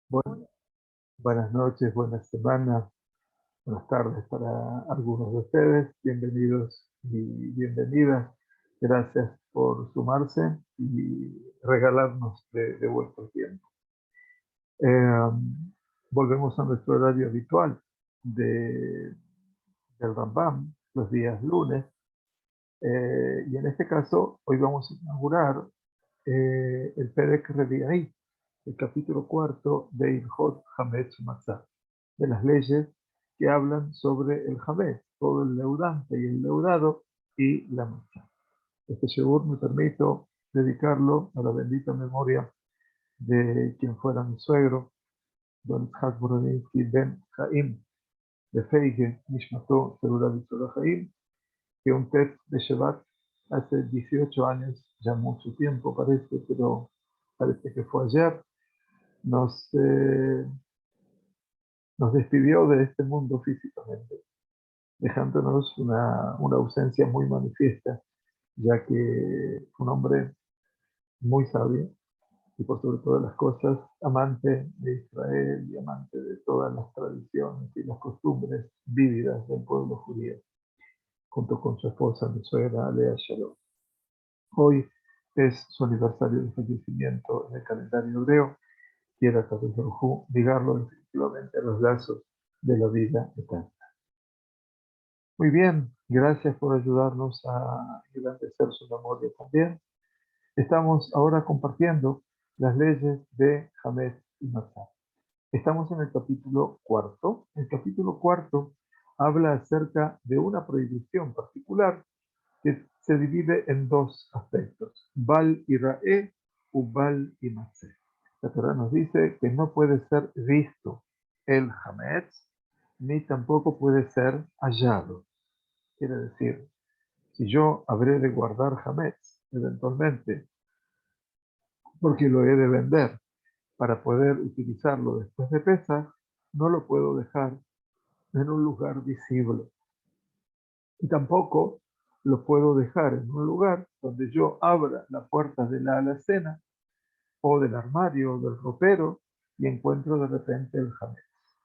Bueno, buenas noches, buenas semanas, buenas tardes para algunos de ustedes. Bienvenidos y bienvenidas. Gracias por sumarse y regalarnos de vuestro tiempo. Eh, Volvemos a nuestro horario habitual del Rambam, los días lunes. Y en este caso, hoy vamos a inaugurar el Perek Revi'ai, el capítulo cuarto de Ilhot Hametz Matzah, de las leyes que hablan sobre el Hametz, todo el leudante y el leudado y la matzah. Este shiur me permito dedicarlo a la bendita memoria de quien fuera mi suegro, Don Itzhak Borodinsky Ben Chaim, de Feige, Nishmato, Serura Vitzora Chaim, que un test de Shabbat hace 18 años, ya mucho tiempo parece, pero parece que fue ayer, nos, eh, nos despidió de este mundo físicamente, dejándonos una ausencia muy manifiesta, ya que fue un hombre muy sabio y por sobre todas las cosas amante de Israel y amante de todas las tradiciones y las costumbres vívidas del pueblo judío, junto con su esposa, mi suegra Lea Shalom. Hoy es su aniversario de fallecimiento en el calendario hebreo. Quiera Kadosh Baruj Hu ligarlo definitivamente a los lazos de la vida eterna. Muy bien, gracias por ayudarnos a engrandecer su memoria también. Estamos ahora compartiendo las leyes de Hametz y Matzah. Estamos en el capítulo cuarto. El capítulo cuarto habla acerca de una prohibición particular que se divide en dos aspectos, Bal y Rae u Bal y Matzeh. La Torah nos dice que no puede ser visto el Hametz, ni tampoco puede ser hallado. Quiere decir, si yo habré de guardar Hametz, eventualmente, porque lo he de vender para poder utilizarlo después de Pesach, no lo puedo dejar en un lugar visible. Y tampoco lo puedo dejar en un lugar donde yo abra la puerta de la alacena o del armario o del ropero y encuentro de repente el Hametz.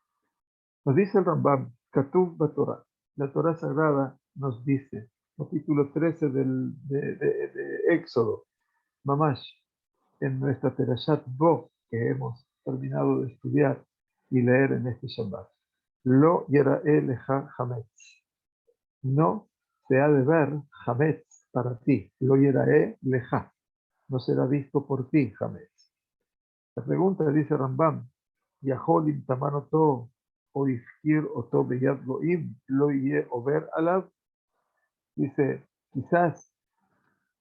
Nos dice el Rambam, Katuv Batorah, la Torah Sagrada nos dice, capítulo 13 de Éxodo, Mamash, en nuestra Perashat Bo, que hemos terminado de estudiar y leer en este Shabbat. Lo Yerae Leja Hametz. No se ha de ver Hametz para ti. Lo Yerae Leja. No será visto por ti, Hametz. La pregunta dice Rambam, Yaholim Tamanoto o Ifkir Oto Beyad Goim, Lo Ye Over Alab. Dice, quizás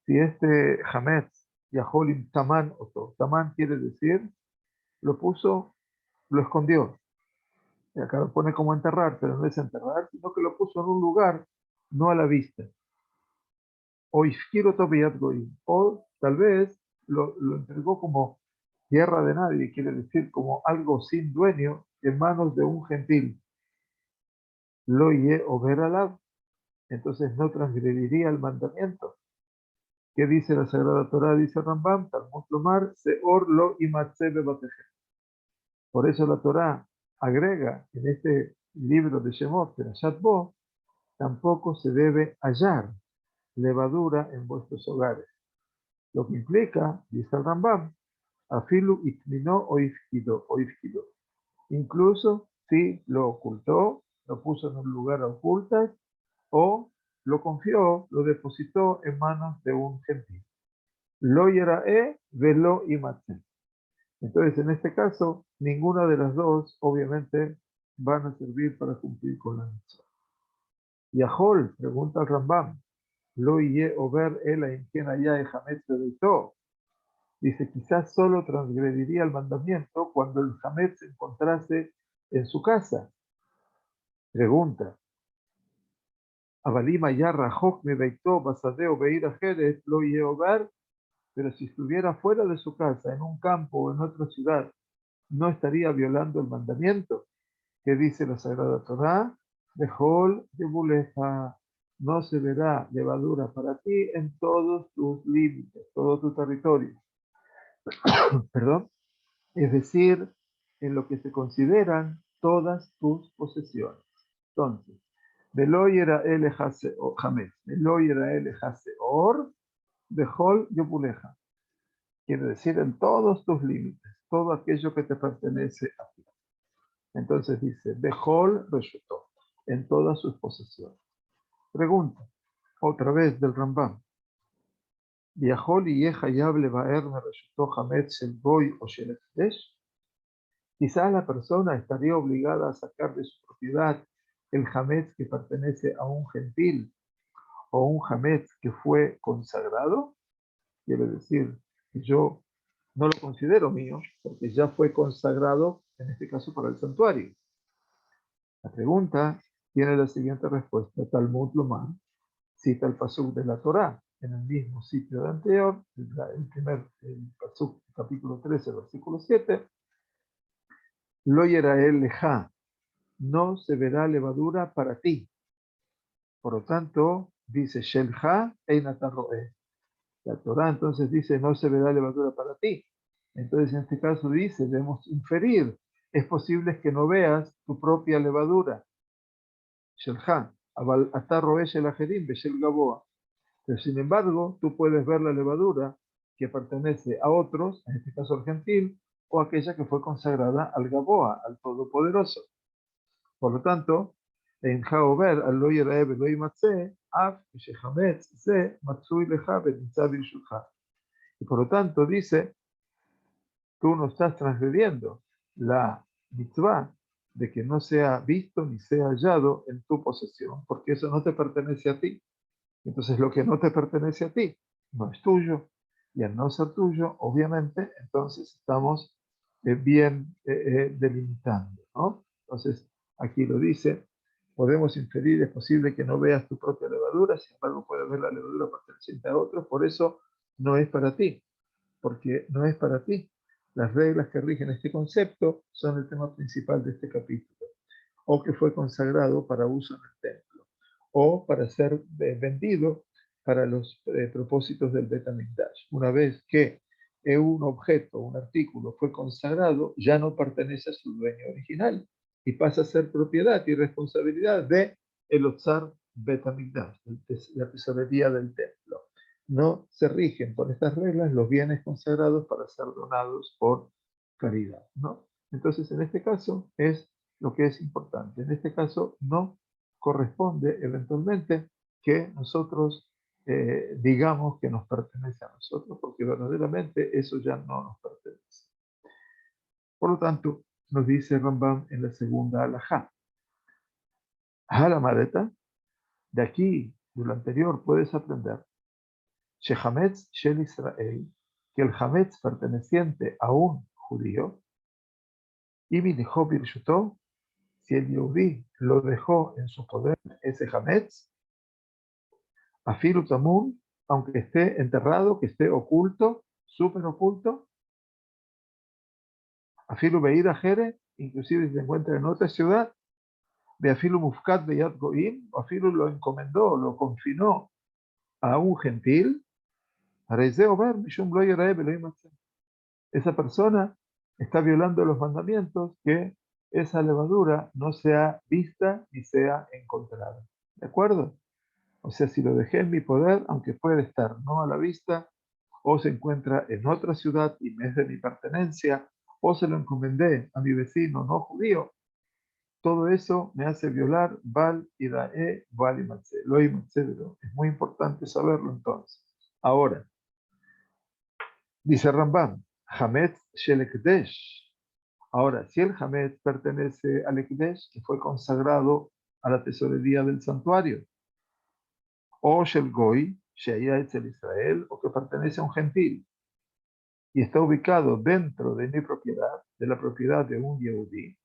si este Hametz, Yaholim Taman Oto, Taman quiere decir, lo puso, lo escondió. Y acá lo pone como enterrar, pero no es enterrar, sino que lo puso en un lugar no a la vista. O Ishkiro Tobiyat Goim, o tal vez lo entregó como tierra de nadie, quiere decir como algo sin dueño en manos de un gentil. Lo ye over alab, entonces no transgrediría el mandamiento. ¿Qué dice la Sagrada Torah? Dice Rambam, Talmud Lomar, Seor lo imatze bebatejem. Por eso la Torah agrega en este libro de Shemot, Perashat Bo, tampoco se debe hallar levadura en vuestros hogares. Lo que implica, dice el Rambam, afilu itmino o ifkido. Incluso si lo ocultó, lo puso en un lugar a ocultas, o lo confió, lo depositó en manos de un gentil. Lo yerae velo imatze. Entonces, en este caso, ninguna de las dos, obviamente, van a servir para cumplir con la mitzvah. Yahol, pregunta al Rambam, lo ye over ela en quien haya hametz bebeitó. Dice, quizás solo transgrediría el mandamiento cuando el hametz se encontrase en su casa. Pregunta, Abalima ya rajok me beitó basadeo beira jerez lo ye over, pero si estuviera fuera de su casa, en un campo o en otra ciudad, ¿no estaría violando el mandamiento? ¿Qué dice la Sagrada Torá? Behol de buleja, no se verá levadura para ti en todos tus límites, todo tu territorio. Perdón. Es decir, en lo que se consideran todas tus posesiones. Entonces, Veloyera ele Hametz, Veloyera ele Haseor, Behol Yopuleja. Quiere decir en todos tus límites, todo aquello que te pertenece a ti. Entonces dice, Behol Reshuto, en todas sus posesiones. Pregunta, otra vez del Rambam. Viajol y Yehayab levaer me Reshuto Hametz el Goy o Shel Ekdesh. Quizás la persona estaría obligada a sacar de su propiedad el Hametz que pertenece a un gentil o un Hametz que fue consagrado. Quiere decir que yo no lo considero mío porque ya fue consagrado, en este caso para el santuario. La pregunta tiene la siguiente respuesta. Talmud Lomar cita el pasuk de la Torá en el mismo sitio de anterior, el pasuk capítulo 13, versículo 7. Lo yerael leja, no se verá levadura para ti. Por lo tanto, dice Shelha einatarroe. La Torá entonces dice no se verá levadura para ti. Entonces en este caso dice, debemos inferir, es posible que no veas tu propia levadura. Shelha, aval atarroe shel ajerim beshel gaboa. Pero sin embargo, tú puedes ver la levadura que pertenece a otros, en este caso al gentil, o aquella que fue consagrada al Gaboa, al Todopoderoso. Por lo tanto, en Jaober, al lo yeraeb lo imatze, af shechametz ze matzui lecha benitza birshutcha. Y por lo tanto dice, tú no estás transgrediendo la mitzvah de que no sea visto ni sea hallado en tu posesión, porque eso no te pertenece a ti. Entonces lo que no te pertenece a ti no es tuyo, y al no ser tuyo, obviamente, entonces estamos bien delimitando, ¿no? Entonces, aquí lo dice, podemos inferir, es posible que no veas tu propia levadura, sin embargo puedes ver la levadura perteneciente a otros, por eso no es para ti, porque no es para ti. Las reglas que rigen este concepto son el tema principal de este capítulo, o que fue consagrado para uso en el templo, o para ser vendido para los propósitos del Bet HaMikdash. Una vez que un objeto, un artículo fue consagrado, ya no pertenece a su dueño original y pasa a ser propiedad y responsabilidad de el Otzar Bet HaMikdash, la tesorería del templo. No se rigen por estas reglas los bienes consagrados para ser donados por caridad, ¿no? Entonces, en este caso es lo que es importante. En este caso no corresponde eventualmente que nosotros digamos que nos pertenece a nosotros, porque verdaderamente eso ya no nos pertenece. Por lo tanto, nos dice Rambam en la segunda alajá. Halamadeta, de aquí, de lo anterior, puedes aprender Shehametz Shel Israel, que el Hametz perteneciente a un judío, y Binijó Birshutó, si el Yehudí lo dejó en su poder, ese Hametz, Afilu Tamun, aunque esté enterrado, que esté oculto, súper oculto, Afilu Beida Jere, inclusive si se encuentra en otra ciudad, de Afilu Mufkat Beyat Goim, o Afilu lo encomendó, lo confinó a un gentil, esa persona está violando los mandamientos que esa levadura no sea vista ni sea encontrada. ¿De acuerdo? O sea, si lo dejé en mi poder, aunque puede estar no a la vista, o se encuentra en otra ciudad y me es de mi pertenencia, o se lo encomendé a mi vecino no judío, todo eso me hace violar Val Idae Val Imatze. Lo Imatze, es muy importante saberlo entonces. Ahora, dice Rambam, Hametz Shel Ekdesh. Ahora, si el Hametz pertenece al Ekdesh, que fue consagrado a la tesorería del santuario, o Shel Goy, Sheya Etzel Israel, o que pertenece a un gentil, y está ubicado dentro de mi propiedad, de la propiedad de un Yehudí,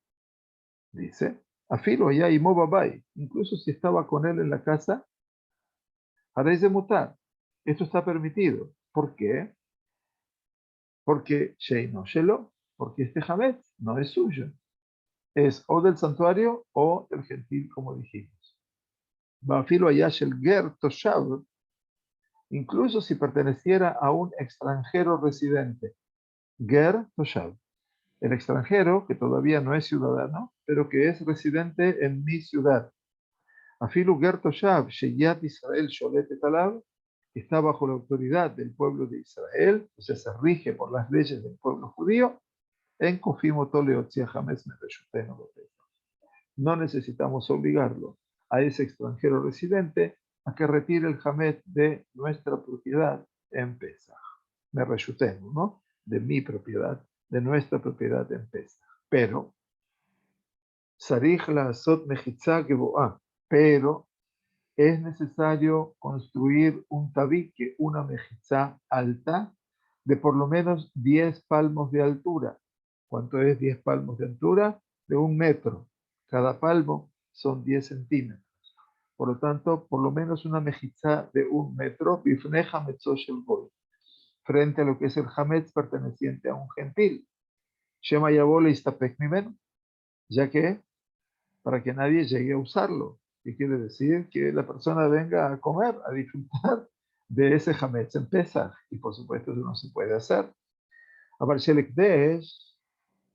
dice, Afilo ya y Mobabai, incluso si estaba con él en la casa, haréis de mutar. Esto está permitido. ¿Por qué? Porque Sheino Shelo, porque este Hametz no es suyo. Es o del santuario o del gentil, como dijimos. Bafilo Ayash el Ger Toshav, incluso si perteneciera a un extranjero residente. Ger Toshav. El extranjero, que todavía no es ciudadano, pero que es residente en mi ciudad. Afilu ger toshav sheyat Israel sholetet alav, que está bajo la autoridad del pueblo de Israel, o sea, se rige por las leyes del pueblo judío, en kofim oto leotzia hametz mereshutenu bepesach. No necesitamos obligarlo a ese extranjero residente a que retire el hametz de nuestra propiedad en Pesach. Mereshutenu, ¿no? De mi propiedad, de nuestra propiedad en Pesach. Pero, sarich la'asot mechitza geboah, pero es necesario construir un tabique, una mejizá alta, de por lo menos 10 palmos de altura. ¿Cuánto es 10 palmos de altura? De 1 metro. Cada palmo son 10 centímetros. Por lo tanto, por lo menos una mejizá de 1 metro, bifneja metzoshel boy, frente a lo que es el hametz perteneciente a un gentil. Shema yabole istapek mimen, ya que para que nadie llegue a usarlo. ¿Qué quiere decir? Que la persona venga a comer, a disfrutar de ese hametz en Pesach. Y por supuesto eso no se puede hacer.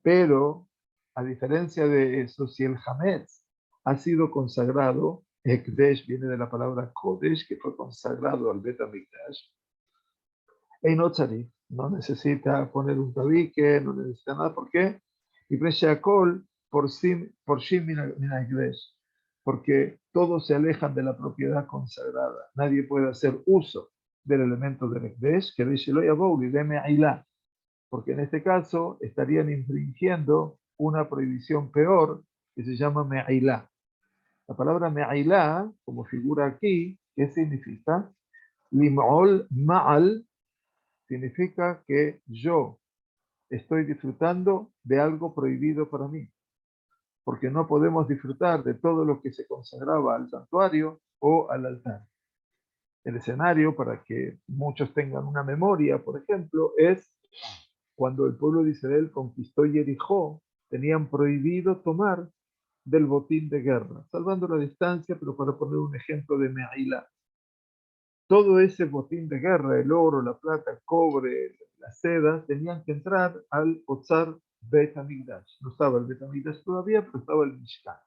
Pero a diferencia de eso, si el hametz ha sido consagrado, Ekdesh viene de la palabra Kodesh, que fue consagrado al Bet HaMikdash, no necesita poner un tabique, no necesita nada. ¿Por qué? Y Presheakol por Shim Minaglesh, porque todos se alejan de la propiedad consagrada. Nadie puede hacer uso del elemento del Ekdesh, que dice lo Yabouli, de Me'ilá, porque en este caso estarían infringiendo una prohibición peor que se llama Me'ilá. La palabra Me'ilá, como figura aquí, ¿qué significa? Lim'ol Ma'al significa que yo estoy disfrutando de algo prohibido para mí, porque no podemos disfrutar de todo lo que se consagraba al santuario o al altar. El escenario, para que muchos tengan una memoria, por ejemplo, es cuando el pueblo de Israel conquistó Jericó, tenían prohibido tomar del botín de guerra, salvando la distancia, pero para poner un ejemplo de Me'ilá. Todo ese botín de guerra, el oro, la plata, el cobre, la seda, tenían que entrar al Otzar Bet HaMikdash. No estaba el Bet HaMikdash todavía, pero estaba el Mishkan.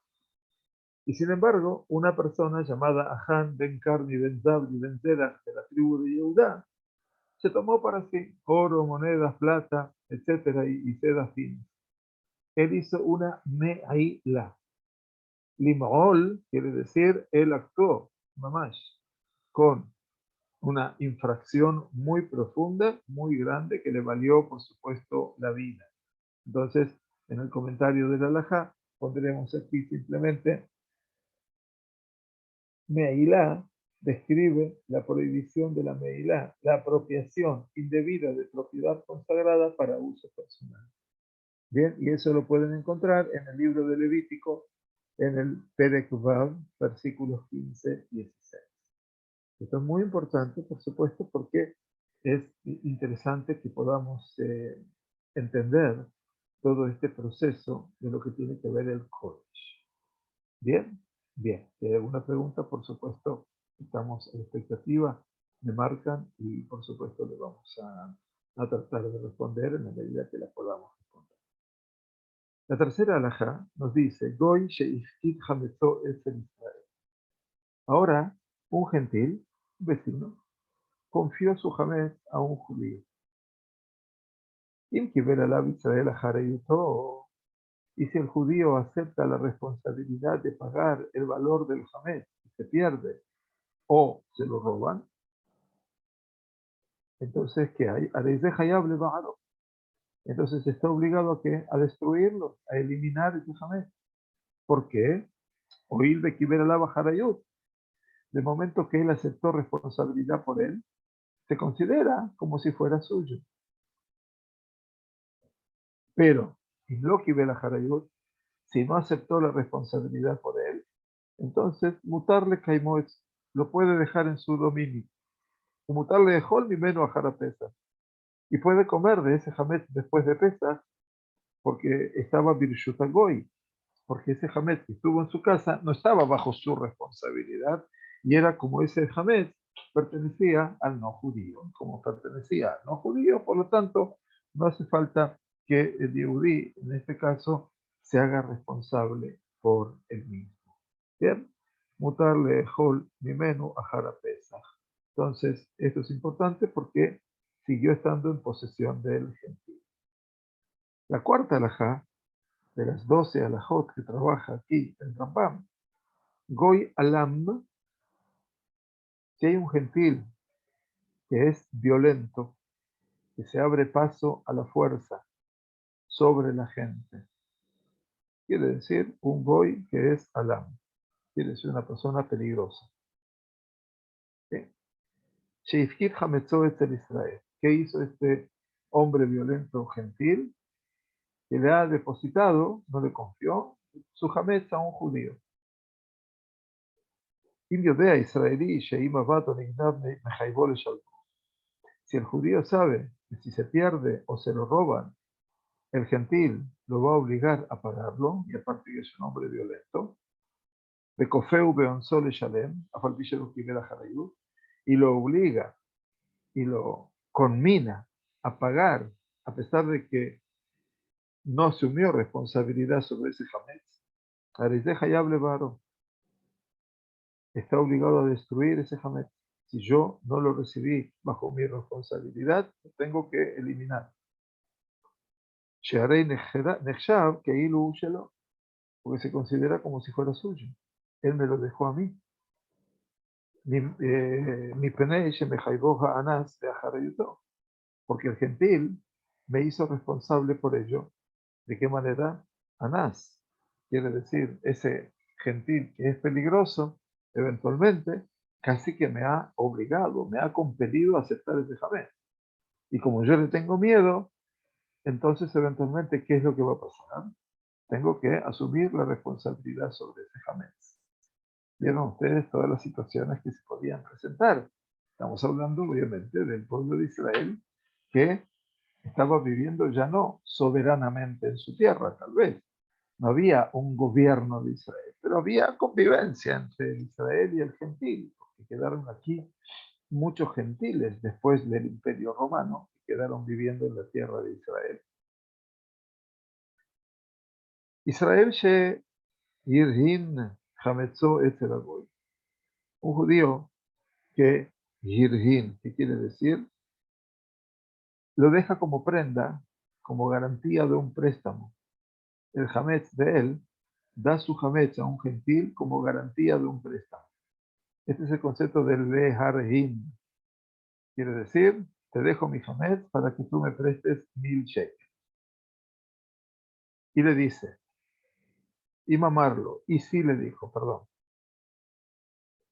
Y sin embargo, una persona llamada Ahan Ben Karmi Ben Zabdi Ben Zerach de la tribu de Yehudá se tomó para sí oro, monedas, plata, etcétera, y sedas finas. Él hizo una Me'ilá. Lim'ol quiere decir, él actuó, mamash, con una infracción muy profunda, muy grande, que le valió, por supuesto, la vida. Entonces, en el comentario del Alajá, pondremos aquí simplemente, Meilá describe la prohibición de la Meilá, la apropiación indebida de propiedad consagrada para uso personal. Bien, y eso lo pueden encontrar en el libro de Levítico, en el Perek Vav, versículos 15 y 16. Esto es muy importante, por supuesto, porque es interesante que podamos entender todo este proceso de lo que tiene que ver el Kodesh. ¿Bien? Bien. Si hay alguna pregunta, por supuesto, estamos en expectativa, me marcan y por supuesto le vamos a tratar de responder en la medida que la podamos responder. La tercera alajá nos dice, Goy sheifkid hametzo es en Israel. Ahora, un gentil, un vecino, confió su hametz a un judío. Y si el judío acepta la responsabilidad de pagar el valor del hametz y se pierde o se lo roban, entonces ¿qué hay? Entonces está obligado a ¿qué? A destruirlo, a eliminar ese hametz. ¿Por qué? Oír de Kiber Alaba Harayut. De momento que él aceptó responsabilidad por él, se considera como si fuera suyo. Pero, Loki Bela Harayut, si no aceptó la responsabilidad por él, entonces mutarle Kaimoetz lo puede dejar en su dominio. Mutarle de Hol menos a Jarapesa. Y puede comer de ese Hametz después de Pesach, porque estaba Birshutagoy, porque ese Hametz que estuvo en su casa no estaba bajo su responsabilidad, y era como ese Hametz pertenecía al no judío, como pertenecía al no judío, por lo tanto, no hace falta que el Yehudí, en este caso, se haga responsable por el mismo. Bien, mutarle hol mimenu ajara pesach. Entonces, esto es importante porque siguió estando en posesión del gentil. La cuarta alajá, de las 12 alajot que trabaja aquí en Rambam, Goy Alam, si hay un gentil que es violento, que se abre paso a la fuerza sobre la gente, quiere decir un Goy que es Alam, quiere decir una persona peligrosa. Sheifkid Hametzó Etzel Israel. ¿Qué hizo este hombre violento gentil? Que le ha depositado, no le confió, su Hametz a un judío. Indio de israelí, Sheim Avato Nignab Mejaibó le Shalom. Si el judío sabe que si se pierde o se lo roban, el gentil lo va a obligar a pagarlo, y aparte que es un hombre violento, de Kofeu Beonzole Shalem, a Falpichero Kimera Harayut, y lo obliga y lo conmina a pagar, a pesar de que no asumió responsabilidad sobre ese Hametz, Arizé Hayab Levaro está obligado a destruir ese Hametz. Si yo no lo recibí bajo mi responsabilidad, lo tengo que eliminar. Shearei Nechshav Keilu Shelo, porque se considera como si fuera suyo. Él me lo dejó a mí. Mi penei Shemechaybo Ha'anas de Aharayuto, porque el gentil me hizo responsable por ello. ¿De qué manera? Anás, quiere decir ese gentil que es peligroso, eventualmente casi que me ha obligado, me ha compelido a aceptar ese jamés. Y como yo le tengo miedo, entonces eventualmente, ¿qué es lo que va a pasar? Tengo que asumir la responsabilidad sobre ese jamés. Vieron ustedes todas las situaciones que se podían presentar. Estamos hablando, obviamente, del pueblo de Israel que estaba viviendo ya no soberanamente en su tierra, tal vez. No había un gobierno de Israel, pero había convivencia entre Israel y el gentil, porque quedaron aquí muchos gentiles después del Imperio Romano que quedaron viviendo en la tierra de Israel. Israel she yirhin hametzo etzel hagoy. Un judío que yirhin, ¿qué quiere decir? Lo deja como prenda, como garantía de un préstamo. El hametz de él da su hametz a un gentil como garantía de un préstamo. Este es el concepto del leharhin. Quiere decir, te dejo mi hametz para que tú me prestes 1000 shekels. Y le dice, y mamarlo, y sí le dijo, perdón,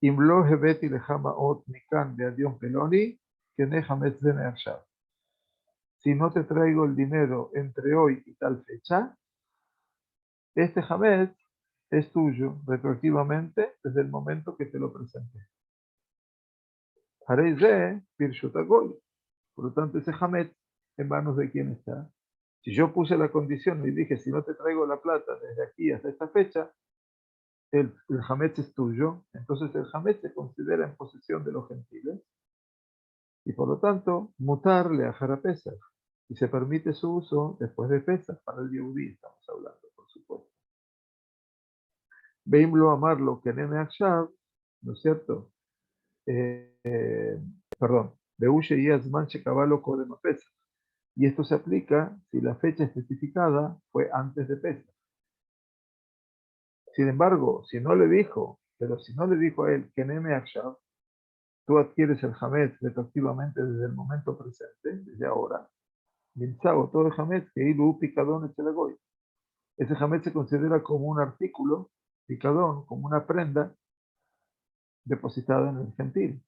Imlo hebeti lehama ot mikan de adion peloni, que ne hametz de nearshav. Si no te traigo el dinero entre hoy y tal fecha, este hametz es tuyo retroactivamente desde el momento que te lo presenté. Harei ze pirshut hagoy. Por lo tanto, ese hametz en manos de quién está. Si yo puse la condición y dije, si no te traigo la plata desde aquí hasta esta fecha, el hametz es tuyo, entonces el hametz se considera en posesión de los gentiles y por lo tanto, mutarle a Jara Pesach y se permite su uso después de Pesach para el Yehudí, estamos hablando, por supuesto. Veimlo amarlo que nene Akshav, ¿no es cierto? Perdón, Beushe y Azman Shekabalo Kodem Pesach. Y esto se aplica si la fecha especificada fue antes de Pesach. Sin embargo, si no le dijo, pero si no le dijo a él que Neme Akshav, tú adquieres el Hametz retroactivamente desde el momento presente, desde ahora. Limzao, todo el Hametz que ilu picadón etchelegoy. Ese Hametz se considera como un artículo, picadón, como una prenda depositada en el gentil.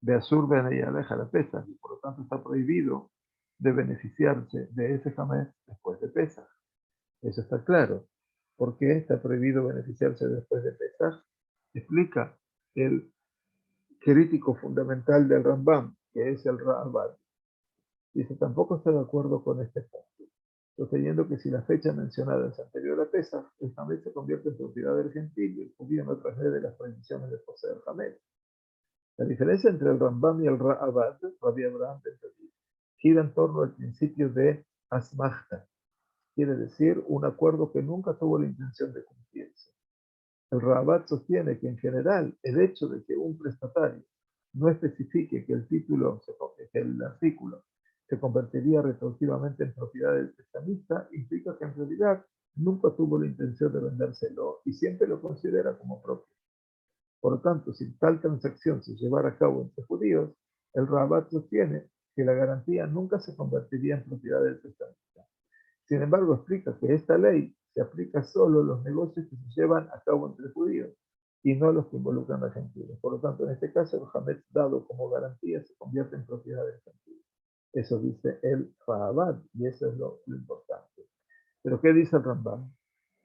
De Azur Benayaleja la pesa, y por lo tanto está prohibido de beneficiarse de ese Hametz después de Pesach. Eso está claro. ¿Por qué está prohibido beneficiarse después de Pesach? Explica el crítico fundamental del Rambam, que es el Ra'abad. Dice, tampoco está de acuerdo con este punto, sosteniendo que si la fecha mencionada es anterior a Pesach, el Hametz se convierte en propiedad del gentil y el judío no transgrede las prohibiciones de poseer Hametz. La diferencia entre el Rambam y el Ra'abad, Rabbi Abraham Ben David, gira en torno al principio de asmachta, quiere decir un acuerdo que nunca tuvo la intención de cumplirse. El Rabat sostiene que en general el hecho de que un prestatario no especifique que el artículo se convertiría retroactivamente en propiedad del prestamista implica que en realidad nunca tuvo la intención de vendérselo y siempre lo considera como propio. Por lo tanto, si tal transacción se llevara a cabo entre judíos, el Rabat sostiene que la garantía nunca se convertiría en propiedad del prestamista. Sin embargo, explica que esta ley se aplica solo a los negocios que se llevan a cabo entre judíos y no a los que involucran a gentiles. Por lo tanto, en este caso, el Hametz dado como garantía se convierte en propiedad del gentil. Eso dice el Rabat y eso es lo importante. Pero ¿qué dice el Rambam?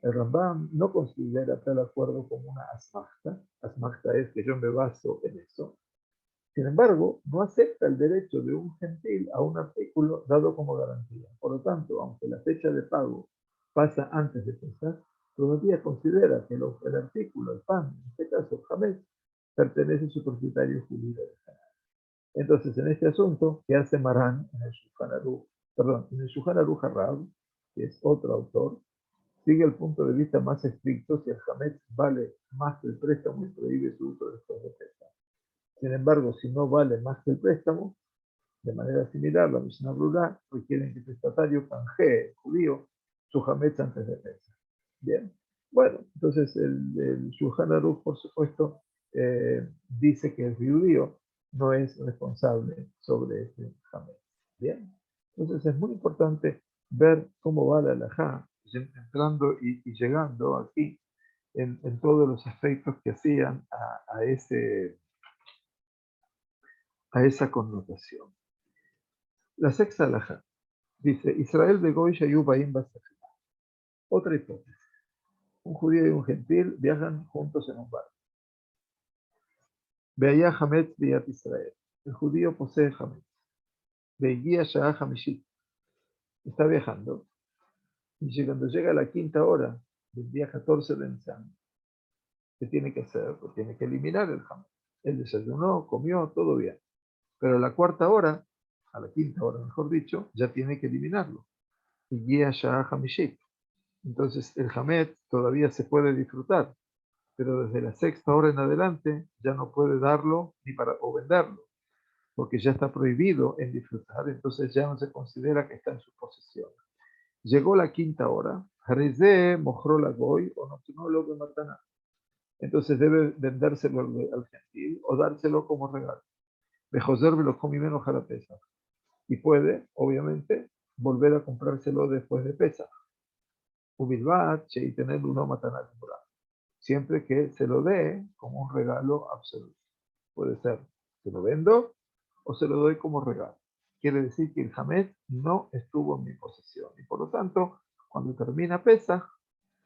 El Rambam no considera tal acuerdo como una asmachta. Asmachta es que yo me baso en eso. Sin embargo, no acepta el derecho de un gentil a un artículo dado como garantía. Por lo tanto, aunque la fecha de pago pasa antes de Pesach, todavía considera que el artículo, el pan, en este caso el jamés, pertenece a su propietario judío. Entonces, en este asunto, ¿qué hace Marán en el Shulchan Aruch? Perdón, en el Shulchan Aruch Harab, que es otro autor, sigue el punto de vista más estricto si el jamés vale más que el préstamo y prohíbe su uso después de Pesach. Sin embargo, si no vale más que el préstamo, de manera similar, la Mishnah Brura requiere que el prestatario canjee, el judío, su hametz antes de Pesach. Bien. Bueno, entonces el Shulchan Aruch, por supuesto, dice que el judío no es responsable sobre este hametz. Bien. Entonces es muy importante ver cómo va la halajá, entrando y llegando aquí en todos los efectos que hacían a esa connotación. La sexta halajá dice: Israel de Goy Shayubaim Basafina. Otra hipótesis. Un judío y un gentil viajan juntos en un barco. Veaya Hametz Biat Israel. El judío posee Hametz. Veía Shah Hamishit. Está viajando. Y cuando llega a la quinta hora del día 14 de Nisan, ¿qué tiene que hacer? Pues tiene que eliminar el Hametz. Él desayunó, comió, todo bien. Pero a la cuarta hora, a la quinta hora mejor dicho, ya tiene que eliminarlo. Y guía Shah Hamishit. Entonces el Hametz todavía se puede disfrutar, pero desde la sexta hora en adelante ya no puede darlo ni para o venderlo, porque ya está prohibido en disfrutar, entonces ya no se considera que está en su posesión. Llegó la quinta hora, Hareze mojró la goy o no lo de matana. Entonces debe vendérselo al gentil o dárselo como regalo. De Joser me lo comí menos a la pesa. Y puede, obviamente, volver a comprárselo después de pesa. Ubilbat, y tener uno matana siempre que se lo dé como un regalo absoluto. Puede ser, se lo vendo o se lo doy como regalo. Quiere decir que el Hametz no estuvo en mi posesión. Y por lo tanto, cuando termina Pesach,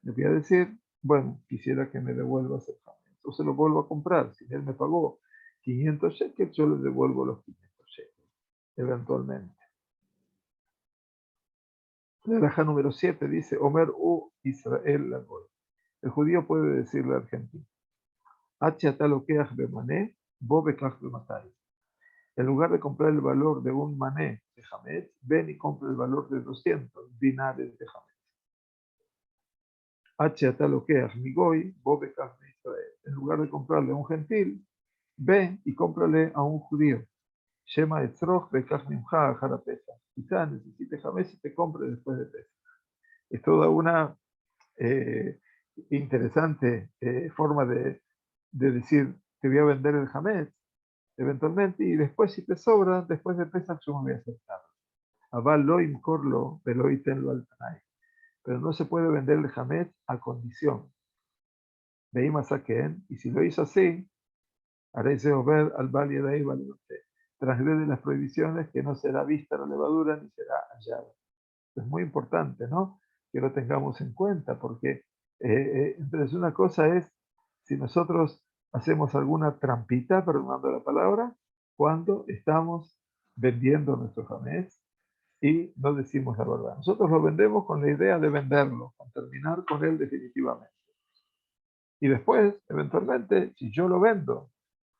le voy a decir, bueno, quisiera que me devuelvas el Hametz. O se lo vuelvo a comprar. Si él me pagó 500 shekels, yo le devuelvo los 500 shekels, eventualmente. La halajá número 7 dice, Omer u Israel Lagoy. El judío puede decirle al gentil, en lugar de comprar el valor de un mané de Hametz, ven y compra el valor de 200 dinares de Hametz. En lugar de comprarle a un gentil, ve y cómprale a un judío. Shema etzroch bekach mimcha achar Pesach. Quizá necesite Hametz y te compre después de Pesach. Es toda una interesante forma de decir, te voy a vender el Hametz eventualmente, y después si te sobra, después de Pesach yo me voy a aceptar. Aval lo imcorlo, velo y tenlo al tanay. Pero no se puede vender el Hametz a condición. Veimos a Ken, y si lo hizo así, haré ese ver al valle de ahí, vale usted. Transgrede las prohibiciones, que no será vista la levadura ni será hallada. Es muy importante, ¿no? Que lo tengamos en cuenta, porque entonces una cosa es si nosotros hacemos alguna trampita, perdonando la palabra, cuando estamos vendiendo nuestro Hametz y no decimos la verdad. Nosotros lo vendemos con la idea de venderlo, con terminar con él definitivamente. Y después, eventualmente, si yo lo vendo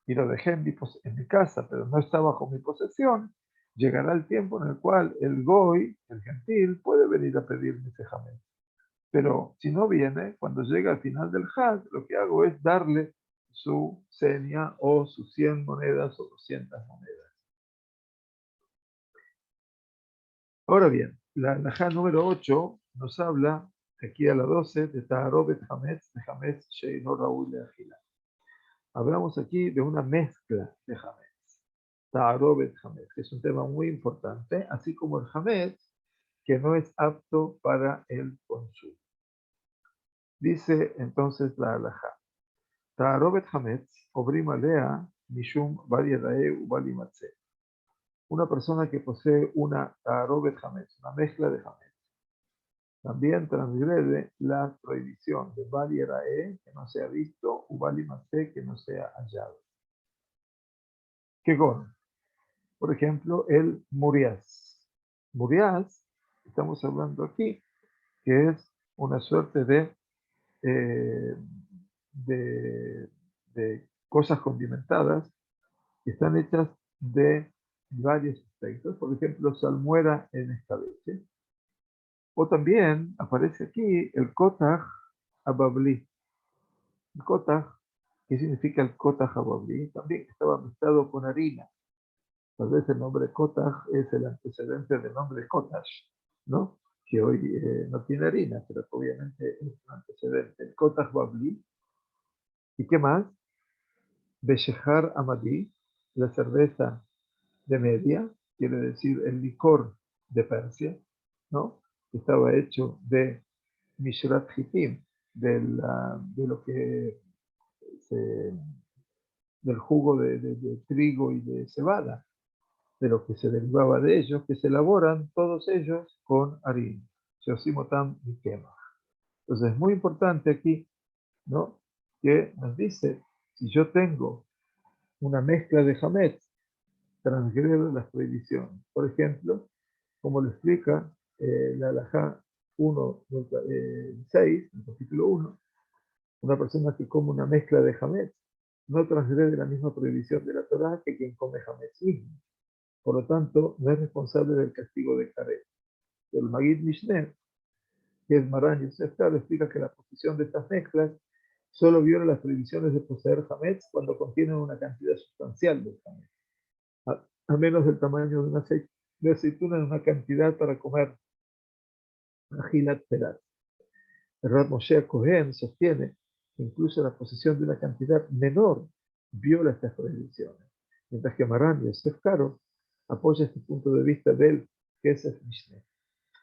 y lo dejé en mi casa, pero no está bajo mi posesión, llegará el tiempo en el cual el goy, el gentil, puede venir a pedirme ese jamés. Pero si no viene, cuando llega al final del Hajj, lo que hago es darle su seña o sus 100 monedas o 200 monedas. Ahora bien, la halajá número 8 nos habla, aquí a la 12, de Taharobet Hametz, de Hametz Sheino Raúl de Agila. Hablamos aquí de una mezcla de Hametz, Taharobet Hametz, que es un tema muy importante, así como el Hametz, que no es apto para el consumo. Dice entonces la halajá, Taharobet Hametz, obrim alea, mishum bar yadae u bar yimatzeh. Una persona que posee una Taharobet Hametz, una mezcla de Hametz, también transgrede la prohibición de Bali Erae, que no sea visto, u Bali Maté, que no sea hallado. ¿Qué con? Por ejemplo, el Murias. Murias, estamos hablando aquí, que es una suerte eh, de, de cosas condimentadas que están hechas de varios aspectos. Por ejemplo, salmuera en escabeche. O también aparece aquí el Kotaj Ababli. El Kotaj, ¿qué significa el Kotaj Ababli? También estaba mezclado con harina. Tal vez el nombre Kotaj es el antecedente del nombre Kotash, ¿no? Que hoy no tiene harina, pero obviamente es un antecedente. El Kotaj Babli. ¿Y qué más? Beshehar Amadi, la cerveza de Media, quiere decir el licor de Persia, ¿no? Estaba hecho de Mishrat Hitim, de lo que se, del jugo de trigo y de cebada, de lo que se derivaba de ellos, que se elaboran todos ellos con harina. Shosimotam y quema. Entonces es muy importante aquí, ¿no? Que nos dice, si yo tengo una mezcla de hametz, transgredo las prohibiciones. Por ejemplo, como lo explica la halajá 1.6, el capítulo 1, una persona que come una mezcla de hametz no transgrede la misma prohibición de la Torá que quien come hametz mismo. Por lo tanto, no es responsable del castigo de Karet. El Magid Mishneh, que es Maran Yosef Karo, explica que la posición de estas mezclas solo viola las prohibiciones de poseer hametz cuando contienen una cantidad sustancial de hametz, a menos del tamaño de una aceituna en una cantidad para comer ajilat perat. El Rav Moshe Cohen sostiene que incluso la posesión de una cantidad menor viola estas prohibiciones, mientras que Maran Yosef Karo apoya este punto de vista del Kesef Mishneh.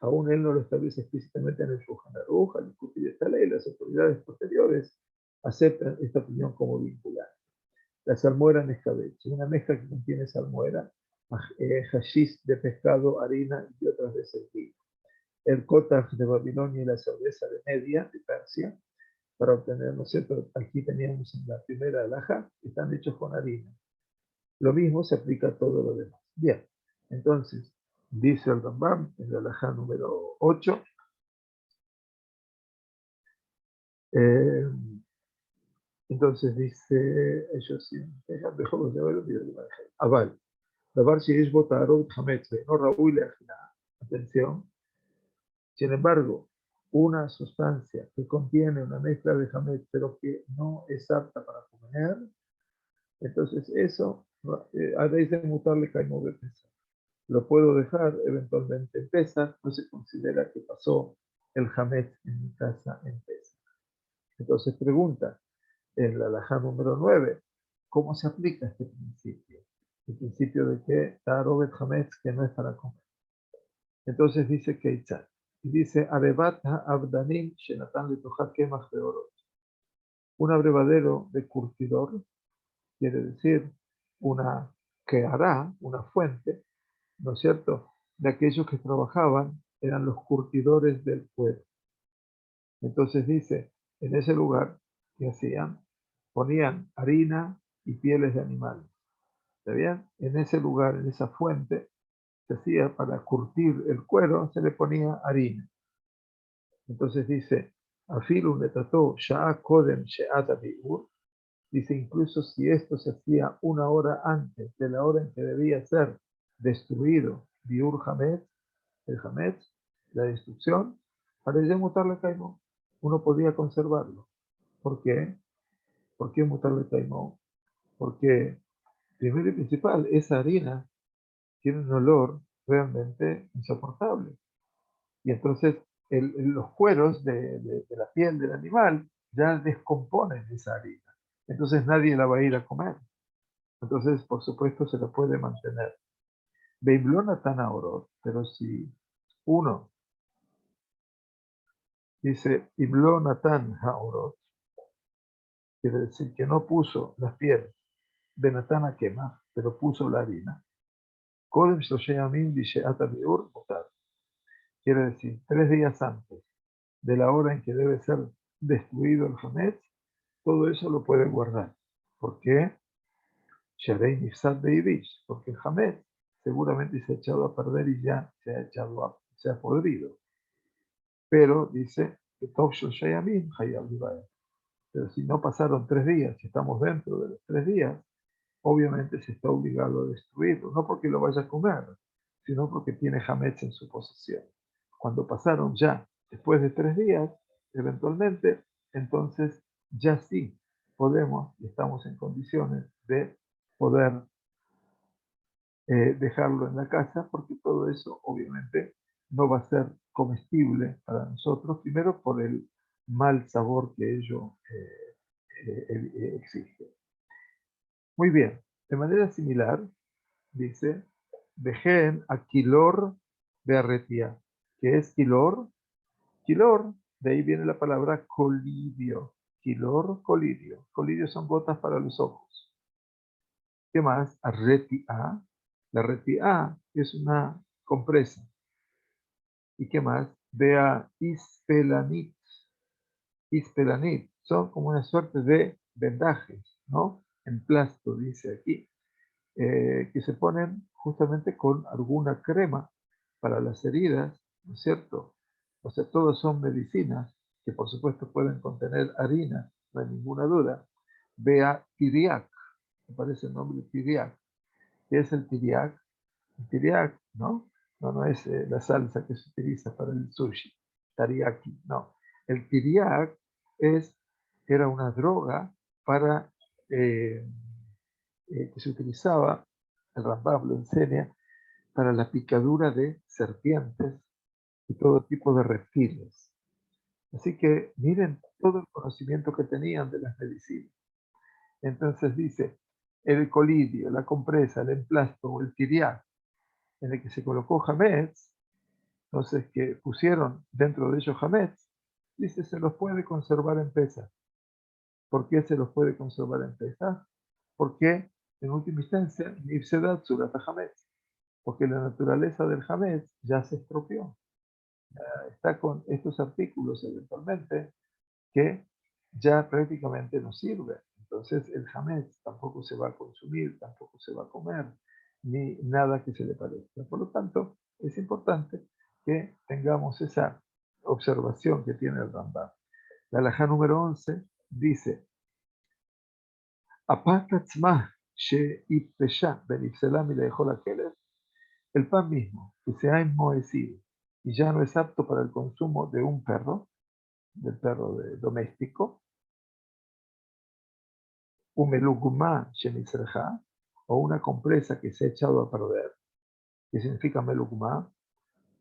Aún él no lo establece explícitamente en el Shulchan Aruch, al discutir esta ley, las autoridades posteriores aceptan esta opinión como vinculante. La salmuera en escabeche, una mezcla que contiene salmuera, hashish de pescado, harina y otras de ese tipo. El kotaj de Babilonia y la cerveza de Media, de Persia, para obtener, ¿no es cierto? Aquí teníamos en la primera alhaja, están hechos con harina. Lo mismo se aplica a todo lo demás. Bien, entonces, dice el Rambam en la alhaja número 8, entonces dice, ellos sí, mejor Aval, Davar si es botarot hametz, no Raúl atención. Sin embargo, una sustancia que contiene una mezcla de hametz, pero que no es apta para comer, entonces eso, a raíz de mutarle caimo de pesar. Lo puedo dejar eventualmente en pesa, no se considera que pasó el hametz en mi casa en pesa. Entonces pregunta, en la halajá número 9, ¿cómo se aplica este principio? El principio de que Tarobet Hametz, que no es para comer. Entonces dice Keitzad, y dice, Arebat Abdanim Shenatan Letoja Kemach Beorot. Un abrevadero de curtidor, quiere decir una que hará, una fuente, ¿no es cierto? De aquellos que trabajaban, eran los curtidores del pueblo. Entonces dice, en ese lugar, ¿qué hacían? Ponían harina y pieles de animales. ¿Está bien? En ese lugar, en esa fuente, se hacía para curtir el cuero, se le ponía harina. Entonces dice, Afilu le trató Sha'a Kodem She'ata Bi'ur, dice incluso si esto se hacía una hora antes de la hora en que debía ser destruido, Biur Hametz, el Hametz, la destrucción, para ya mutarle caimón. Uno podía conservarlo. ¿Por qué? ¿Por qué mutarle caimón? Porque, primero y principal, esa harina tiene un olor realmente insoportable. Y entonces los cueros de la piel del animal ya descomponen esa harina. Entonces nadie la va a ir a comer. Entonces, por supuesto, se la puede mantener. Beiblona tan orot, pero si uno dice Iblona tan haorot, quiere decir que no puso la piel de Natana quema, pero puso la harina. Kodem Shlosheyamim Bisheata Biur Mutar. Quiere decir, 3 días antes de la hora en que debe ser destruido el Hametz, todo eso lo puede guardar. ¿Por qué? Sharei Nifsad Beivich, porque el Hametz seguramente se ha echado a perder y ya se ha podrido. Pero dice que Tov Shlosheyamim Hayab Libaer. Pero si no pasaron 3 días, si estamos dentro de los 3 días, obviamente se está obligado a destruirlo, no porque lo vaya a comer, sino porque tiene Hametz en su posesión. Cuando pasaron ya, después de 3 días, eventualmente, entonces ya sí podemos y estamos en condiciones de poder dejarlo en la casa, porque todo eso obviamente no va a ser comestible para nosotros, primero por el mal sabor que ello exige. Muy bien, de manera similar, dice, dejen a Quilor de Arretia. ¿Qué es Quilor? Quilor, de ahí viene la palabra colidio. Quilor, colidio. Colidio son gotas para los ojos. ¿Qué más? Arretia. La retia es una compresa. ¿Y qué más? Vea ispelanit. Ispelanit. Son como una suerte de vendajes, ¿no? En plasto, dice aquí. Que se ponen justamente con alguna crema para las heridas, ¿no es cierto? O sea, todos son medicinas que por supuesto pueden contener harina, no hay ninguna duda. Vea tiriac, me parece el nombre tiriac. ¿Qué es el tiriac? El tiriac, ¿no? No es la salsa que se utiliza para el sushi, teriyaki, no. El tiriac era una droga para eh, que se utilizaba, el Rambam lo enseña, para la picadura de serpientes y todo tipo de reptiles. Así que miren todo el conocimiento que tenían de las medicinas. Entonces dice, el colidio, la compresa, el emplasto o el tiriac, en el que se colocó Hametz, entonces que pusieron dentro de ellos Hametz, dice, se los puede conservar en pesa. ¿Por qué se los puede conservar en pesa? Porque, en última instancia, Nifsedat Surat Hametz, porque la naturaleza del Hametz ya se estropeó. Está con estos artículos eventualmente que ya prácticamente no sirven. Entonces el Hametz tampoco se va a consumir, tampoco se va a comer, ni nada que se le parezca. Por lo tanto, es importante que tengamos esa observación que tiene el Rambam. La halajá número 11 dice, el pan mismo que se ha enmohecido y ya no es apto para el consumo de un perro, del perro doméstico, un melugumá shenisreja, o una compresa que se ha echado a perder, que significa melugumá,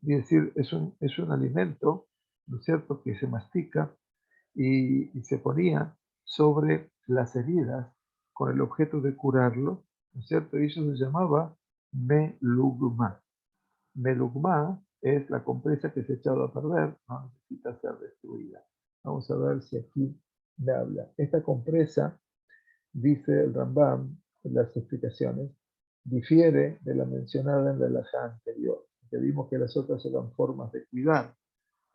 es decir, es un alimento, ¿no es cierto?, que se mastica y se ponía sobre las heridas con el objeto de curarlo, ¿no es cierto? Y eso se llamaba melugma. Melugma es la compresa que se ha echado a perder, no necesita ser destruida. Vamos a ver si aquí me habla. Esta compresa, dice el Rambam en las explicaciones, difiere de la mencionada en la halajá anterior, que vimos que las otras eran formas de cuidar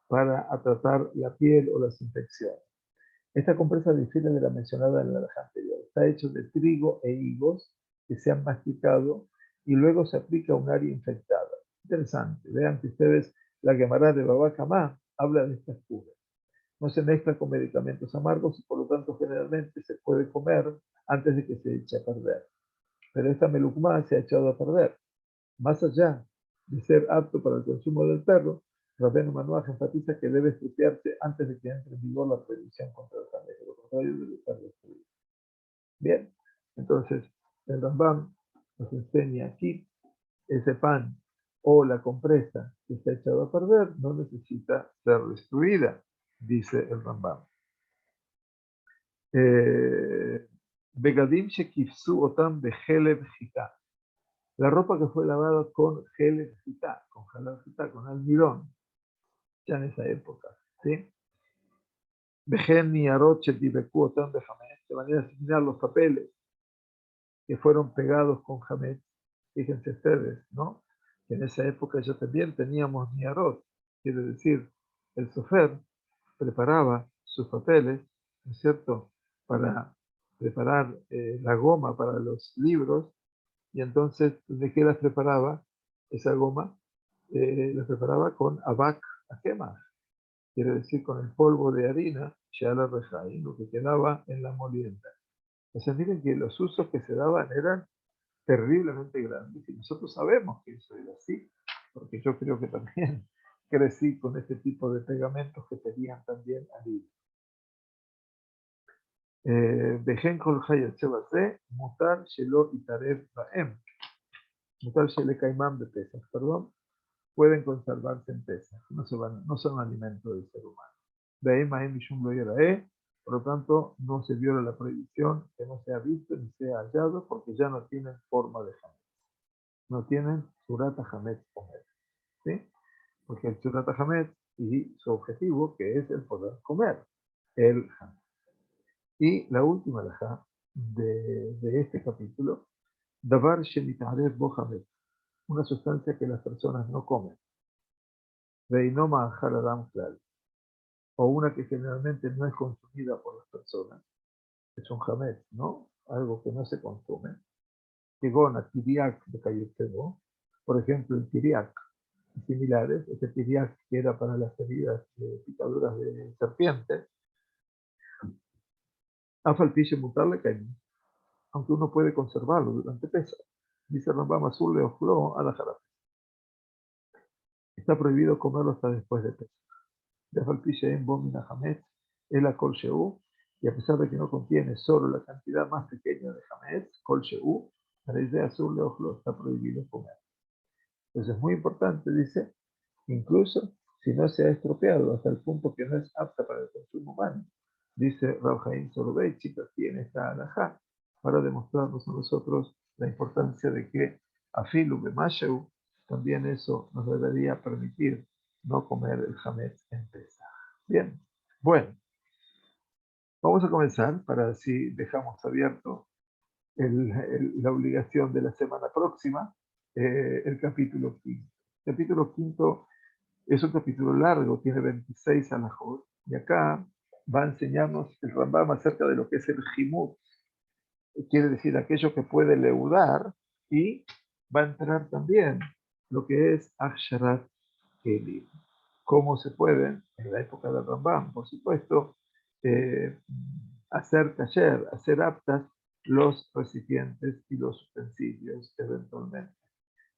para tratar la piel o las infecciones. Esta compresa difiere de la mencionada en la halajá anterior. Está hecho de trigo e higos que se han masticado y luego se aplica a un área infectada. Interesante. Vean que ustedes, la Gemara de Baba Kamá habla de estas curas. No se mezcla con medicamentos amargos y por lo tanto generalmente se puede comer antes de que se eche a perder. Pero esta melucma se ha echado a perder. Más allá de ser apto para el consumo del perro, Rabbeinu Manuach enfatiza que debe estudiarse antes de que entre en vigor la prohibición contra el hambre, de lo contrario debe estar destruido. Bien, entonces el Rambam nos enseña aquí ese pan o la compresa que está echada a perder no necesita ser destruida, dice el Rambam. Begadim shekifsu otam bejeleb jita. La ropa que fue lavada con jeleb jita, con almidón, ya en esa época, ¿sí? Bejen niarot shetibeku otam bejamet, de manera similar los papeles que fueron pegados con jamet. Fíjense ustedes, ¿no? Que en esa época ya también teníamos niarot, quiere decir, el sofer preparaba sus papeles, ¿no es cierto?, para preparar la goma para los libros, y entonces, ¿de qué las preparaba? Esa goma la preparaba con abac a quemar, quiere decir con el polvo de harina, shala rejai, lo que quedaba en la molienda. O sea, miren que los usos que se daban eran terriblemente grandes, y nosotros sabemos que eso era así, porque yo creo que también crecí con este tipo de pegamentos que tenían también alivio. וכן כל היוצא בזה, מותר שלא יתערב בהם. מותר שלקיימם בפסח, perdón, pueden conservarse en Pesach, no son alimento del ser humano. De ahí Mahem Mishum lo Yerae, por lo tanto, no se viola la prohibición que no sea visto ni sea hallado, porque ya no tienen forma de Hametz. No tienen Surata Hametz comer. ¿Sí? Porque el Surata Hametz y su objetivo, que es el poder comer, el Hametz. Y la última alajá de este capítulo, Davar Shemitarev Bo Hametz, una sustancia que las personas no comen. Veinoma Haradam Klal, o una que generalmente no es consumida por las personas, es un hametz, ¿no? Algo que no se consume. Kegona, tiriak de Cayetebo, por ejemplo, el tiriak, y similares, ese tiriak que era para las heridas de picaduras de serpientes, afalpiche mutarle caña, aunque uno puede conservarlo durante Pesach. Dice Rambam Azul Leoflo a la jarabe. Está prohibido comerlo hasta después de Pesach. De afalpiche en bomina hametz, el akol sheu, y a pesar de que no contiene solo la cantidad más pequeña de hametz, kol sheu, la idea azul leoflo está prohibido comer. Entonces es muy importante, dice, incluso si no se ha estropeado hasta el punto que no es apta para el consumo humano. Dice Rav Chaim Soloveitchik aquí en esta alajá, para demostrarnos a nosotros la importancia de que afilu b'masheu, también eso nos debería permitir no comer el hametz en Pesach. Bien, bueno, vamos a comenzar para así dejamos abierto la obligación de la semana próxima, el capítulo quinto. El capítulo quinto es un capítulo largo, tiene 26 alajot, y acá va a enseñarnos el Rambam acerca de lo que es el jimut, quiere decir aquello que puede leudar, y va a entrar también lo que es Aksharat Kelim. Cómo se pueden, en la época del Rambam, por supuesto, hacer kasher, hacer aptas los recipientes y los utensilios eventualmente.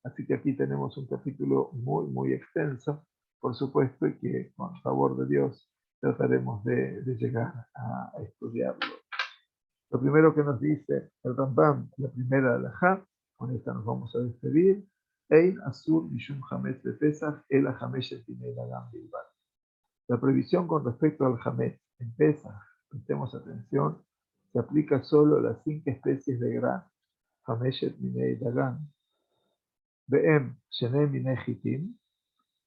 Así que aquí tenemos un capítulo muy, muy extenso, por supuesto, y que con favor de Dios trataremos de llegar a estudiarlo. Lo primero que nos dice el Rambam, la primera alajá, con esta nos vamos a despedir. Ein asur mishum hametz de Pesach el hamesh tinei lagam bilbad. La prohibición con respecto al hametz en Pesach, prestemos atención, se aplica solo a las 5 especies de grano. Hamesh tinei lagam. Be'em shenei minei hitim,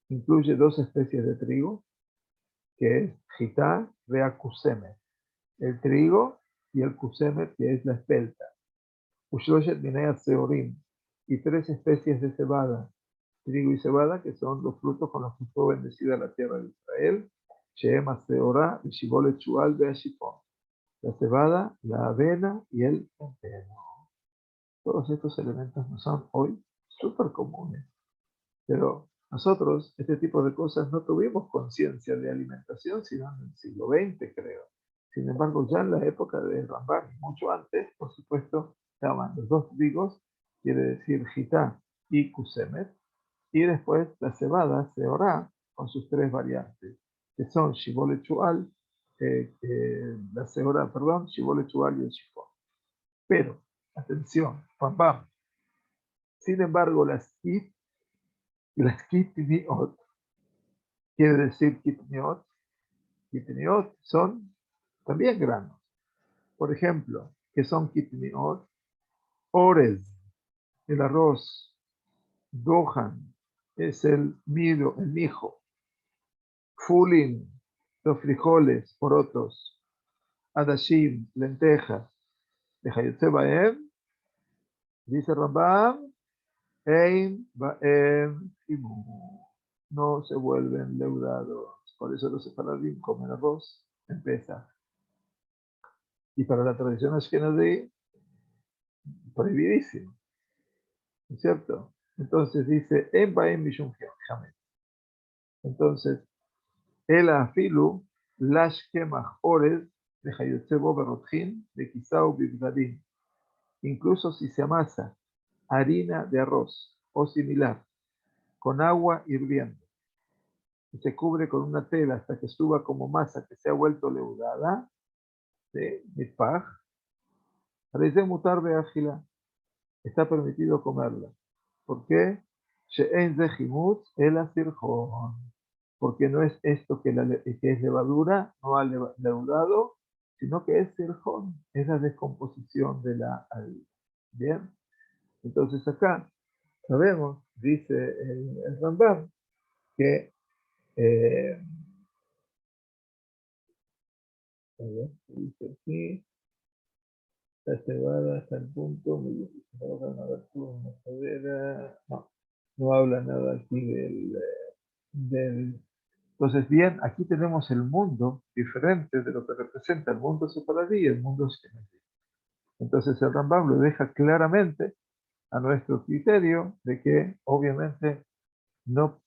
incluye 2 especies de trigo, que es jitá vea kuseme, el trigo y el kuseme, que es la espelta. Ushloshet minei seorim, y 3 especies de cebada, trigo y cebada, que son los frutos con los que fue bendecida la tierra de Israel. Sheem seorá y shibolet shual beashipon, la cebada, la avena y el centeno. Todos estos elementos no son hoy súper comunes. Pero nosotros, este tipo de cosas, no tuvimos conciencia de alimentación sino en el siglo XX, creo. Sin embargo, ya en la época de Rambam, mucho antes, por supuesto, estaban los 2 trigos, quiere decir jitá y Kusemet. Y después la cebada, Seorá, con sus tres variantes, que son Shibole Chual, la Seorá, perdón, Shibole Chual y el Shifón. Pero, atención, pam, pam. Sin embargo, las Kitniot, quiere decir Kitniot son también granos. Por ejemplo, que son Kitniot, Orez, el arroz, Gohan, es el mijo, Fulin, los frijoles, porotos, Adashim, lentejas, de Hayotze Baem, dice Rambam, Ein Baem Himu, no se vuelven leudados. Por eso los sefaradim comen arroz en Pesach. Y para la tradición ashkenazí, prohibidísimo, ¿no es cierto? Entonces dice, En Baem Mishum Hamet. Entonces, el afilu, lash kemach orez, de Hayotze Bo Berotjin, de Kisau Bibdadim. Incluso si se amasa harina de arroz o similar con agua hirviendo y se cubre con una tela hasta que suba como masa que se ha vuelto leudada, de mitpaj, parece mutar de ágila, está permitido comerla. ¿Por qué? She'en zehimut el asirjón. Porque no es esto que es levadura, no ha leudado, sino que es sirjón, es la descomposición de la harina. Bien, entonces acá sabemos, dice el Rambam, que a ver, dice aquí, la cebada hasta el punto, no, no habla nada aquí del. Entonces, bien, aquí tenemos el mundo diferente de lo que representa el mundo separadí y el mundo ashkenazí. Entonces, el Rambam lo deja claramente a nuestro criterio de que, obviamente, no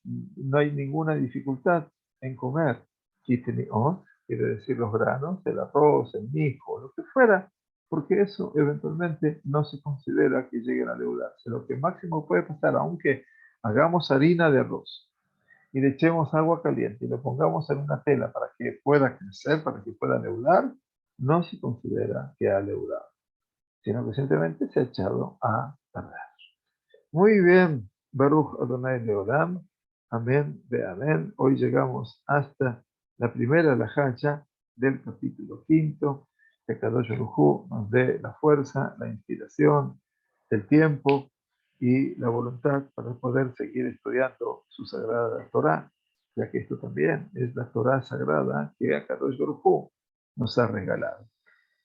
hay ninguna dificultad en comer kitniot, quiere decir los granos, el arroz, el mijo, lo que fuera, porque eso eventualmente no se considera que lleguen a leudarse. Lo que máximo puede pasar, aunque hagamos harina de arroz y le echemos agua caliente y lo pongamos en una tela para que pueda crecer, para que pueda leudar, no se considera que ha leudado, sino que simplemente se ha echado a perder. Muy bien, Baruch Adonai Leolam, amén, de amén. Hoy llegamos hasta la primera lajacha del capítulo 5, que Kadosh Baruj Hu nos dé la fuerza, la inspiración, el tiempo y la voluntad para poder seguir estudiando su sagrada Torah, ya que esto también es la Torah sagrada que Kadosh Baruj Hu nos ha regalado.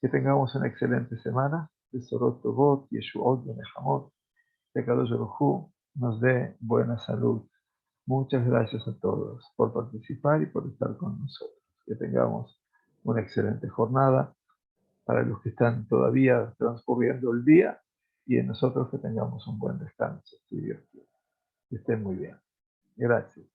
Que tengamos una excelente semana. Besorot Tovot, Yeshuot, Benejamot. Que Kadosh Baruj Hu nos dé buena salud. Muchas gracias a todos por participar y por estar con nosotros. Que tengamos una excelente jornada para los que están todavía transcurriendo el día y en nosotros que tengamos un buen descanso, si Dios quiere. Que estén muy bien. Gracias.